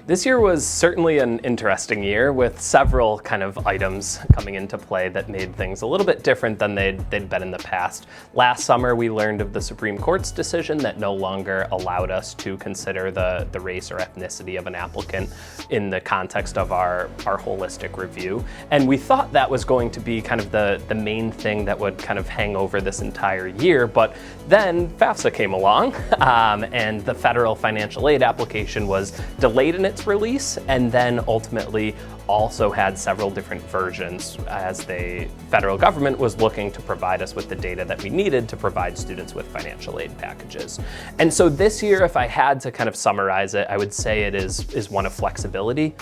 This year was certainly an interesting year with several kind of items coming into play that made things a little bit different than they'd been in the past. Last summer, we learned of the Supreme Court's decision that no longer allowed us to consider the race or ethnicity of an applicant in the context of our holistic review. And we thought that was going to be kind of the main thing that would kind of hang over this entire year, but then FAFSA came along and the federal financial aid application was delayed in its release, and then ultimately also had several different versions as the federal government was looking to provide us with the data that we needed to provide students with financial aid packages. And so this year, if I had to kind of summarize it, I would say it is one of flexibility.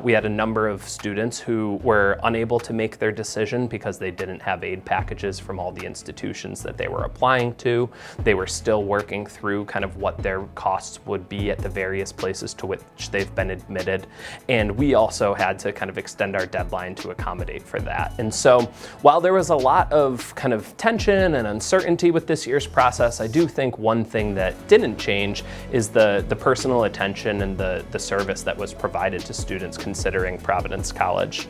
We had a number of students who were unable to make their decision because they didn't have aid packages from all the institutions that they were applying to. They were still working through kind of what their costs would be at the various places to which they've been admitted. And we also had to kind of extend our deadline to accommodate for that. And so while there was a lot of kind of tension and uncertainty with this year's process, I do think one thing that didn't change is the personal attention and the service that was provided to students considering Providence College.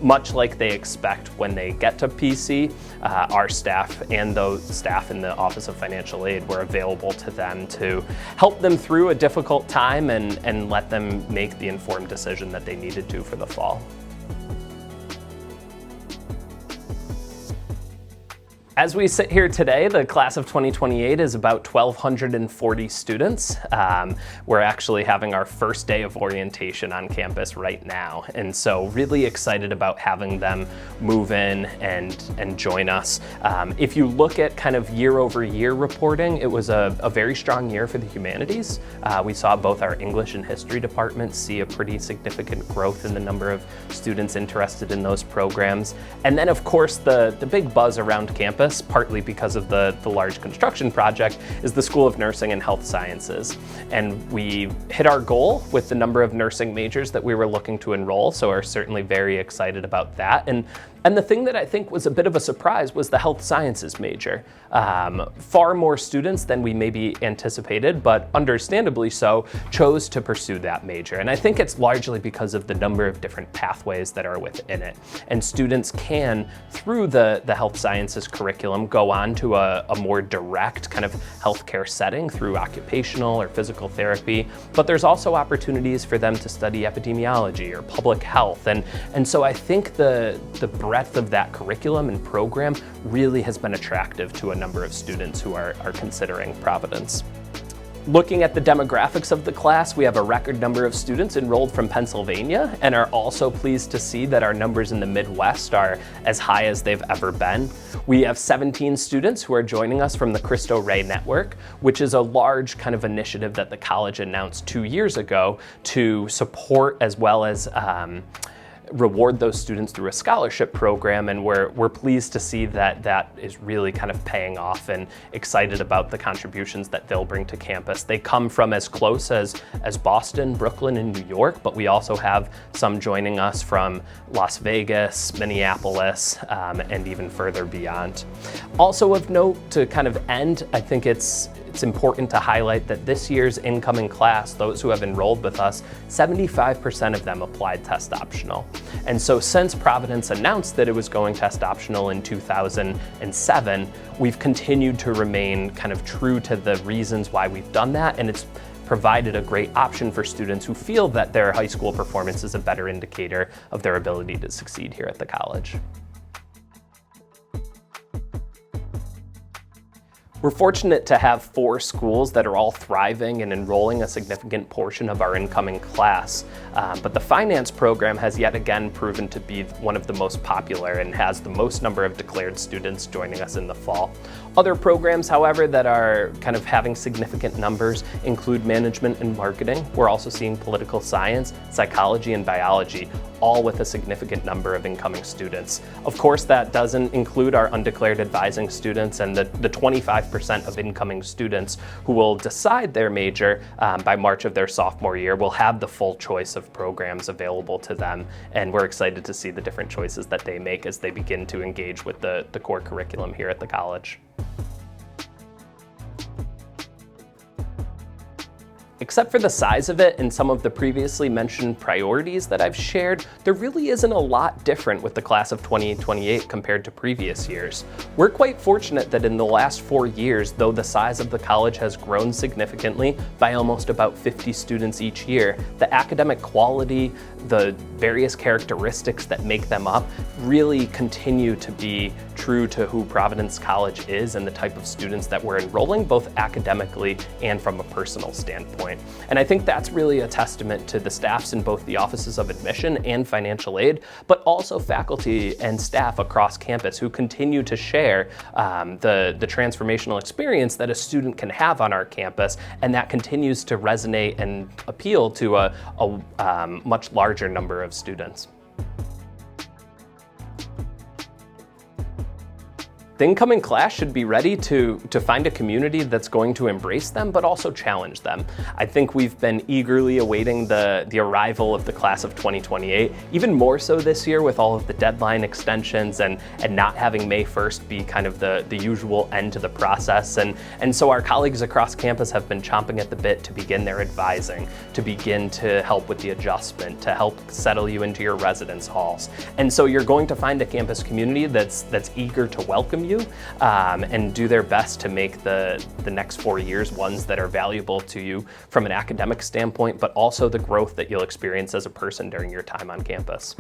Much like they expect when they get to PC, our staff and those staff in the Office of Financial Aid were available to them to help them through a difficult time and let them make the informed decision that they needed to for the fall. As we sit here today, the class of 2028 is about 1,240 students. We're actually having our first day of orientation on campus right now. And so really excited about having them move in and join us. If you look at kind of year over year reporting, it was a very strong year for the humanities. We saw both our English and history departments see a pretty significant growth in the number of students interested in those programs. And then of course the big buzz around campus, partly because of the large construction project, is the School of Nursing and Health Sciences. And we hit our goal with the number of nursing majors that we were looking to enroll, so are certainly very excited about that. And the thing that I think was a bit of a surprise was the health sciences major. Far more students than we maybe anticipated, but understandably so, chose to pursue that major. And I think it's largely because of the number of different pathways that are within it. And students can, through the health sciences curriculum, go on to a more direct kind of healthcare setting through occupational or physical therapy. But there's also opportunities for them to study epidemiology or public health. And so I think the breadth of that curriculum and program really has been attractive to a number of students who are considering Providence. Looking at the demographics of the class, we have a record number of students enrolled from Pennsylvania and are also pleased to see that our numbers in the Midwest are as high as they've ever been. We have 17 students who are joining us from the Cristo Rey Network, which is a large kind of initiative that the college announced 2 years ago to support as well as reward those students through a scholarship program, and we're pleased to see that is really kind of paying off, and excited about the contributions that they'll bring to campus. They come from as close as Boston, Brooklyn, and New York, but we also have some joining us from Las Vegas, Minneapolis, and even further beyond. Also of note, to kind of end, I think it's important to highlight that this year's incoming class, those who have enrolled with us, 75% of them applied test optional. And so since Providence announced that it was going test optional in 2007, we've continued to remain kind of true to the reasons why we've done that, and it's provided a great option for students who feel that their high school performance is a better indicator of their ability to succeed here at the college. We're fortunate to have 4 schools that are all thriving and enrolling a significant portion of our incoming class. But the finance program has yet again proven to be one of the most popular and has the most number of declared students joining us in the fall. Other programs, however, that are kind of having significant numbers include management and marketing. We're also seeing political science, psychology, and biology, all with a significant number of incoming students. Of course, that doesn't include our undeclared advising students and the 25% of incoming students who will decide their major by March of their sophomore year will have the full choice of programs available to them. And we're excited to see the different choices that they make as they begin to engage with the core curriculum here at the college. Except for the size of it and some of the previously mentioned priorities that I've shared, there really isn't a lot different with the class of 2028 compared to previous years. We're quite fortunate that in the last 4 years, though the size of the college has grown significantly by almost about 50 students each year, the academic quality, the various characteristics that make them up really continue to be true to who Providence College is and the type of students that we're enrolling, both academically and from a personal standpoint. And I think that's really a testament to the staffs in both the offices of admission and financial aid, but also faculty and staff across campus who continue to share the transformational experience that a student can have on our campus, and that continues to resonate and appeal to a much larger number of students. The incoming class should be ready to find a community that's going to embrace them, but also challenge them. I think we've been eagerly awaiting the arrival of the class of 2028, even more so this year with all of the deadline extensions and not having May 1st be kind of the usual end to the process. And so our colleagues across campus have been chomping at the bit to begin their advising, to begin to help with the adjustment, to help settle you into your residence halls. And so you're going to find a campus community that's eager to welcome you and do their best to make the next 4 years ones that are valuable to you from an academic standpoint, but also the growth that you'll experience as a person during your time on campus.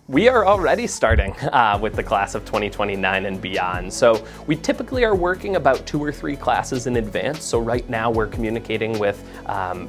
We are already starting with the class of 2029 and beyond. So we typically are working about 2 or 3 classes in advance. So right now we're communicating with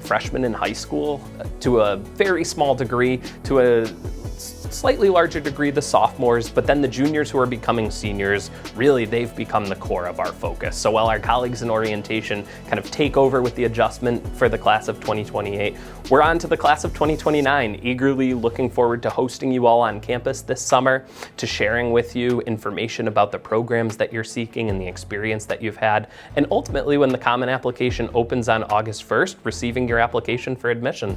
freshmen in high school to a very small degree, to a slightly larger degree the sophomores, but then the juniors who are becoming seniors, really they've become the core of our focus. So while our colleagues in orientation kind of take over with the adjustment for the class of 2028, we're on to the class of 2029, eagerly looking forward to hosting you all on campus this summer, to sharing with you information about the programs that you're seeking and the experience that you've had, and ultimately when the Common Application opens on August 1st, receiving your application for admission.